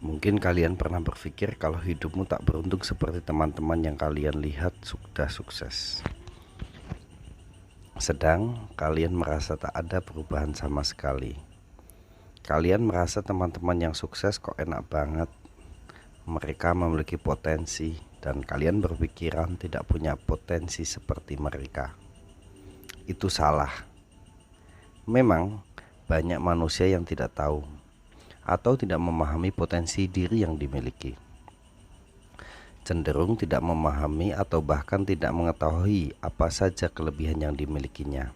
Mungkin kalian pernah berpikir kalau hidupmu tak beruntung seperti teman-teman yang kalian lihat sudah sukses. Sedang kalian merasa tak ada perubahan sama sekali. Kalian merasa teman-teman yang sukses kok enak banget. Mereka memiliki potensi dan kalian berpikiran tidak punya potensi seperti mereka. Itu salah. Memang banyak manusia yang tidak tahu atau tidak memahami potensi diri yang dimiliki, cenderung tidak memahami atau bahkan tidak mengetahui apa saja kelebihan yang dimilikinya.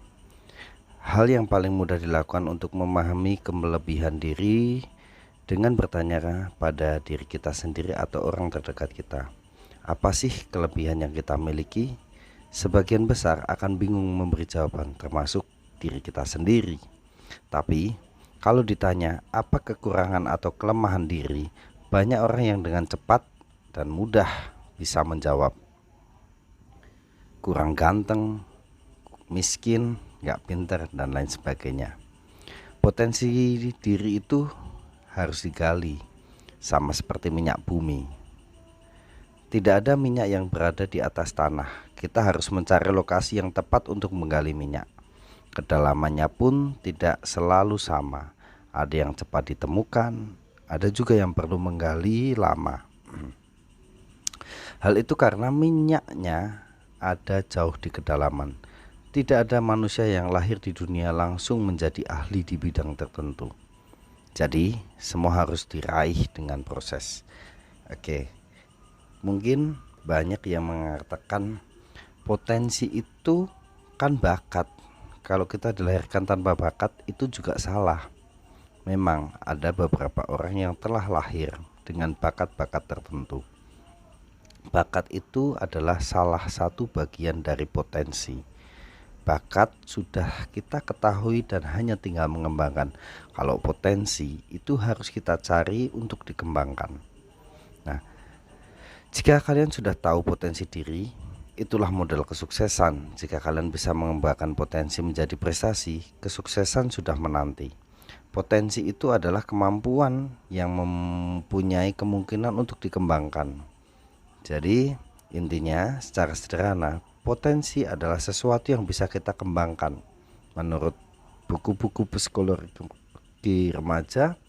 Hal yang paling mudah dilakukan untuk memahami kelebihan diri dengan bertanya pada diri kita sendiri atau orang terdekat kita, apa sih kelebihan yang kita miliki? Sebagian besar akan bingung memberi jawaban, termasuk diri kita sendiri. Tapi kalau ditanya apa kekurangan atau kelemahan diri, banyak orang yang dengan cepat dan mudah bisa menjawab. Kurang ganteng, miskin, gak pintar, dan lain sebagainya. Potensi diri itu harus digali, sama seperti minyak bumi. Tidak ada minyak yang berada di atas tanah. Kita harus mencari lokasi yang tepat untuk menggali minyak. Kedalamannya pun tidak selalu sama. Ada yang cepat ditemukan, ada juga yang perlu menggali lama. Hal itu karena minyaknya ada jauh di kedalaman. Tidak ada manusia yang lahir di dunia langsung menjadi ahli di bidang tertentu. Jadi semua harus diraih dengan proses. Mungkin banyak yang mengatakan potensi itu kan bakat. Kalau kita dilahirkan tanpa bakat itu juga salah. Memang ada beberapa orang yang telah lahir dengan bakat-bakat tertentu. Bakat itu adalah salah satu bagian dari potensi. Bakat sudah kita ketahui dan hanya tinggal mengembangkan. Kalau potensi itu harus kita cari untuk dikembangkan. Nah, jika kalian sudah tahu potensi diri, itulah modal kesuksesan. Jika kalian bisa mengembangkan potensi menjadi prestasi, kesuksesan sudah menanti. Potensi itu adalah kemampuan yang mempunyai kemungkinan untuk dikembangkan. Jadi intinya secara sederhana, potensi adalah sesuatu yang bisa kita kembangkan. Menurut buku-buku psikologi remaja,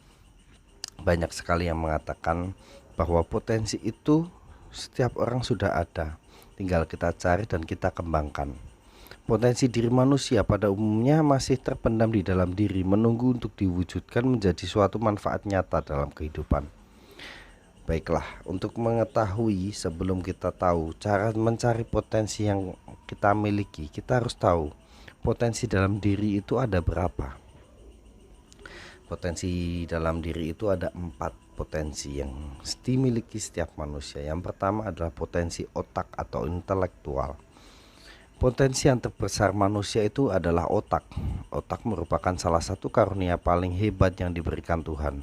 banyak sekali yang mengatakan bahwa potensi itu setiap orang sudah ada, tinggal kita cari dan kita kembangkan. Potensi diri manusia pada umumnya masih terpendam di dalam diri, menunggu untuk diwujudkan menjadi suatu manfaat nyata dalam kehidupan. Baiklah, untuk mengetahui sebelum kita tahu cara mencari potensi yang kita miliki, kita harus tahu potensi dalam diri itu ada berapa. Potensi dalam diri itu ada 4 potensi yang dimiliki setiap manusia. Yang pertama adalah potensi otak atau intelektual. Potensi yang terbesar manusia itu adalah otak. Otak merupakan salah satu karunia paling hebat yang diberikan Tuhan.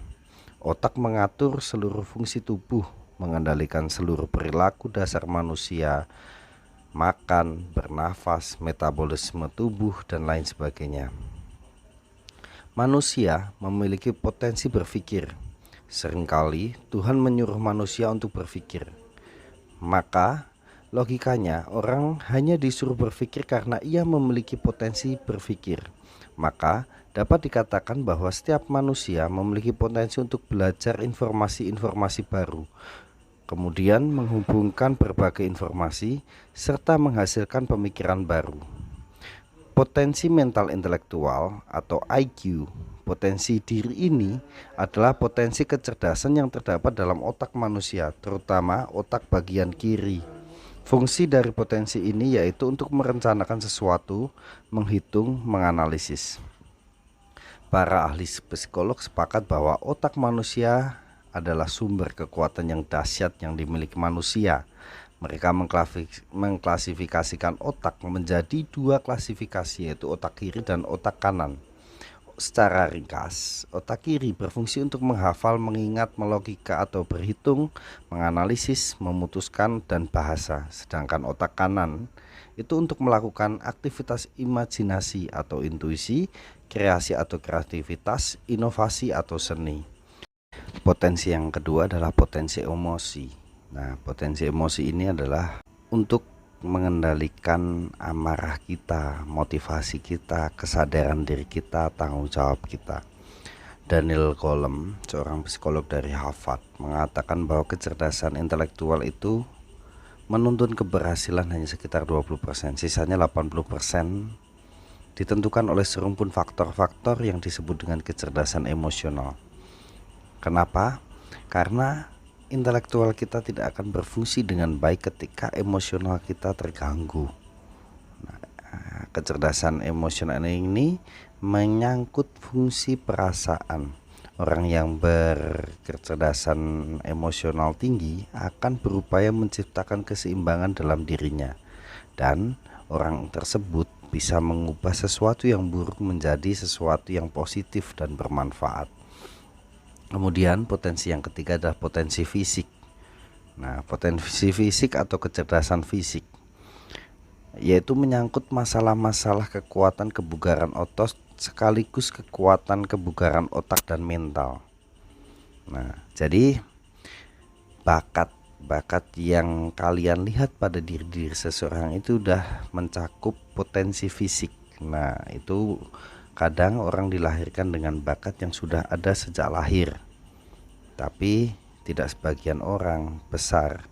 Otak mengatur seluruh fungsi tubuh, mengendalikan seluruh perilaku dasar manusia, makan, bernafas, metabolisme tubuh, dan lain sebagainya. Manusia memiliki potensi berpikir. Seringkali Tuhan menyuruh manusia untuk berpikir. Maka logikanya orang hanya disuruh berpikir karena ia memiliki potensi berpikir. Maka dapat dikatakan bahwa setiap manusia memiliki potensi untuk belajar informasi-informasi baru, kemudian menghubungkan berbagai informasi serta menghasilkan pemikiran baru. Potensi mental intelektual atau IQ, potensi diri ini adalah potensi kecerdasan yang terdapat dalam otak manusia, terutama otak bagian kiri. Fungsi dari potensi ini yaitu untuk merencanakan sesuatu, menghitung, menganalisis. Para ahli psikolog sepakat bahwa otak manusia adalah sumber kekuatan yang dahsyat yang dimiliki manusia. Mereka mengklasifikasikan otak menjadi 2 klasifikasi, yaitu otak kiri dan otak kanan. Secara ringkas, otak kiri berfungsi untuk menghafal, mengingat, melogika atau berhitung, menganalisis, memutuskan, dan bahasa. Sedangkan otak kanan itu untuk melakukan aktivitas imajinasi atau intuisi, kreasi atau kreativitas, inovasi atau seni. Potensi yang kedua adalah potensi emosi. Nah, potensi emosi ini adalah untuk mengendalikan amarah kita, motivasi kita, kesadaran diri kita, tanggung jawab kita. Daniel Goleman, seorang psikolog dari Harvard, mengatakan bahwa kecerdasan intelektual itu menuntun keberhasilan hanya sekitar 20%, sisanya 80% ditentukan oleh serumpun faktor-faktor yang disebut dengan kecerdasan emosional. Kenapa? Karena intelektual kita tidak akan berfungsi dengan baik ketika emosional kita terganggu. Kecerdasan emosional ini menyangkut fungsi perasaan. Orang yang berkecerdasan emosional tinggi akan berupaya menciptakan keseimbangan dalam dirinya, dan orang tersebut bisa mengubah sesuatu yang buruk menjadi sesuatu yang positif dan bermanfaat. Kemudian potensi yang ketiga adalah potensi fisik. Nah, potensi fisik atau kecerdasan fisik yaitu menyangkut masalah-masalah kekuatan kebugaran otot sekaligus kekuatan kebugaran otak dan mental. Nah, jadi bakat yang kalian lihat pada diri seseorang itu udah mencakup potensi fisik. Nah, itu kadang orang dilahirkan dengan bakat yang sudah ada sejak lahir, tapi tidak sebagian orang besar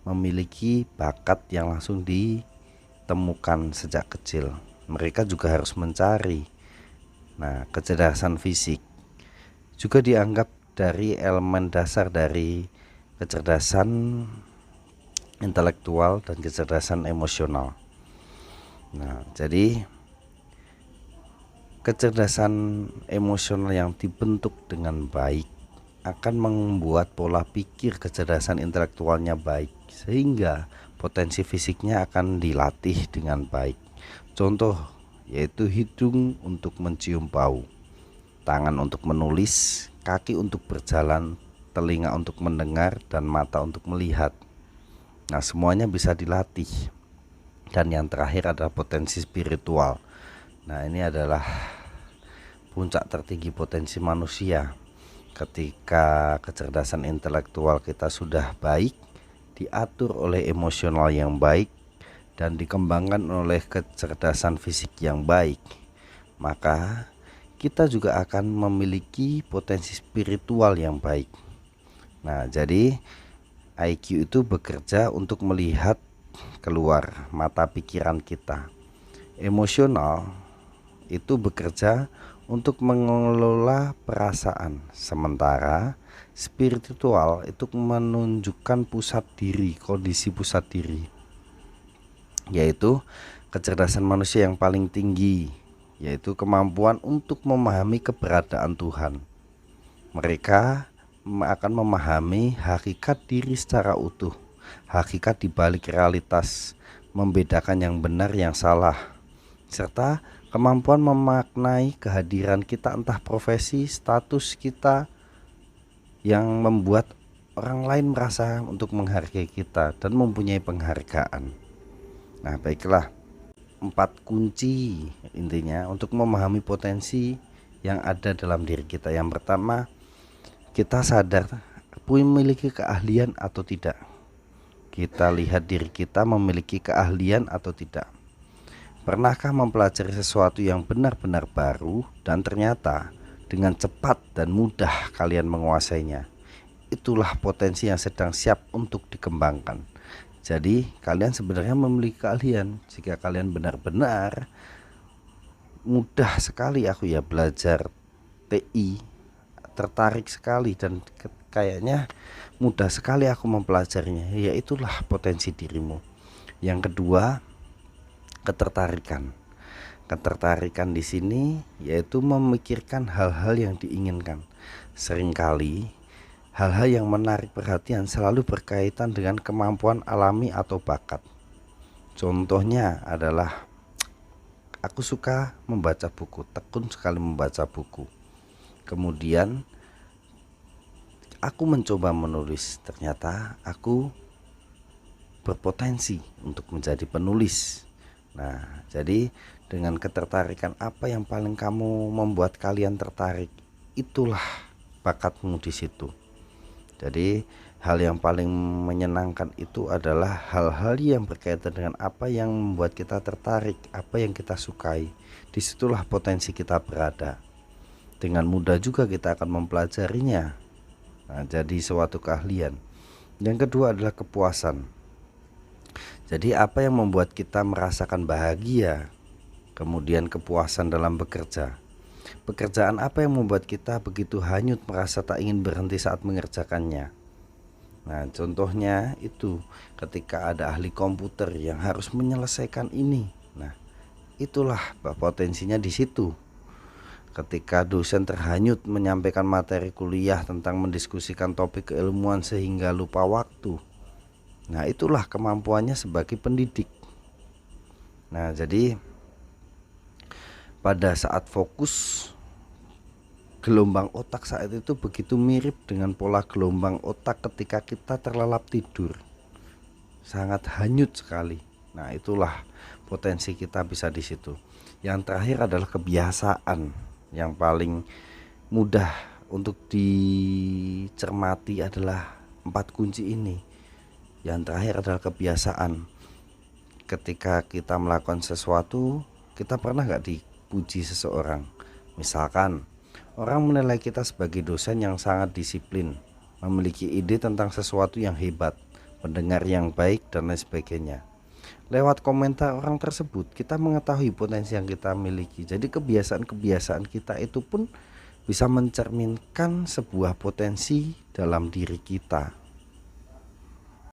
memiliki bakat yang langsung ditemukan sejak kecil. Mereka juga harus mencari. Nah, kecerdasan fisik juga dianggap dari elemen dasar dari kecerdasan intelektual dan kecerdasan emosional. Nah, jadi kecerdasan emosional yang dibentuk dengan baik akan membuat pola pikir kecerdasan intelektualnya baik, sehingga potensi fisiknya akan dilatih dengan baik. Contoh yaitu hidung untuk mencium bau, tangan untuk menulis, kaki untuk berjalan, telinga untuk mendengar, dan mata untuk melihat. Nah, semuanya bisa dilatih. Dan yang terakhir adalah potensi spiritual. Nah, ini adalah puncak tertinggi potensi manusia. Ketika kecerdasan intelektual kita sudah baik, diatur oleh emosional yang baik, dan dikembangkan oleh kecerdasan fisik yang baik, maka kita juga akan memiliki potensi spiritual yang baik. Nah, jadi IQ itu bekerja untuk melihat keluar mata pikiran kita. Emosional itu bekerja untuk mengelola perasaan, sementara spiritual itu menunjukkan pusat diri, kondisi pusat diri, yaitu kecerdasan manusia yang paling tinggi, yaitu kemampuan untuk memahami keberadaan Tuhan. Mereka akan memahami hakikat diri secara utuh, hakikat di balik realitas, membedakan yang benar yang salah, serta kemampuan memaknai kehadiran kita, entah profesi, status kita, yang membuat orang lain merasa untuk menghargai kita dan mempunyai penghargaan. Nah, baiklah, 4 kunci intinya untuk memahami potensi yang ada dalam diri kita. Yang pertama, kita sadar memiliki keahlian atau tidak. Kita lihat diri kita memiliki keahlian atau tidak. Pernahkah mempelajari sesuatu yang benar-benar baru dan ternyata dengan cepat dan mudah kalian menguasainya? Itulah potensi yang sedang siap untuk dikembangkan. Jadi kalian sebenarnya memiliki keahlian. Jika kalian benar-benar mudah sekali aku ya belajar TI, tertarik sekali dan kayaknya mudah sekali aku mempelajarinya, ya itulah potensi dirimu. Yang kedua, ketertarikan. Ketertarikan di sini yaitu memikirkan hal-hal yang diinginkan. Seringkali hal-hal yang menarik perhatian selalu berkaitan dengan kemampuan alami atau bakat. Contohnya adalah aku suka membaca buku, tekun sekali membaca buku. Kemudian aku mencoba menulis, ternyata aku berpotensi untuk menjadi penulis. Nah, jadi dengan ketertarikan apa yang paling kamu membuat kalian tertarik, itulah bakatmu di situ. Jadi hal yang paling menyenangkan itu adalah hal-hal yang berkaitan dengan apa yang membuat kita tertarik, apa yang kita sukai. Disitulah potensi kita berada. Dengan mudah juga kita akan mempelajarinya. Nah, jadi suatu keahlian. Yang kedua adalah kepuasan. Jadi apa yang membuat kita merasakan bahagia, kemudian kepuasan dalam bekerja. Pekerjaan apa yang membuat kita begitu hanyut merasa tak ingin berhenti saat mengerjakannya. Nah, contohnya itu ketika ada ahli komputer yang harus menyelesaikan ini. Nah, itulah potensinya di situ. Ketika dosen terhanyut menyampaikan materi kuliah tentang mendiskusikan topik keilmuan sehingga lupa waktu. Nah, itulah kemampuannya sebagai pendidik. Nah, jadi pada saat fokus, gelombang otak saat itu begitu mirip dengan pola gelombang otak ketika kita terlelap tidur. Sangat hanyut sekali. Nah, itulah potensi kita bisa di situ. Yang terakhir adalah kebiasaan yang paling mudah untuk dicermati adalah 4 kunci ini. Yang terakhir adalah kebiasaan. Ketika kita melakukan sesuatu, kita pernah gak dipuji seseorang? Misalkan orang menilai kita sebagai dosen yang sangat disiplin, memiliki ide tentang sesuatu yang hebat, pendengar yang baik, dan lain sebagainya. Lewat komentar orang tersebut, kita mengetahui potensi yang kita miliki. Jadi kebiasaan-kebiasaan kita itu pun bisa mencerminkan sebuah potensi dalam diri kita.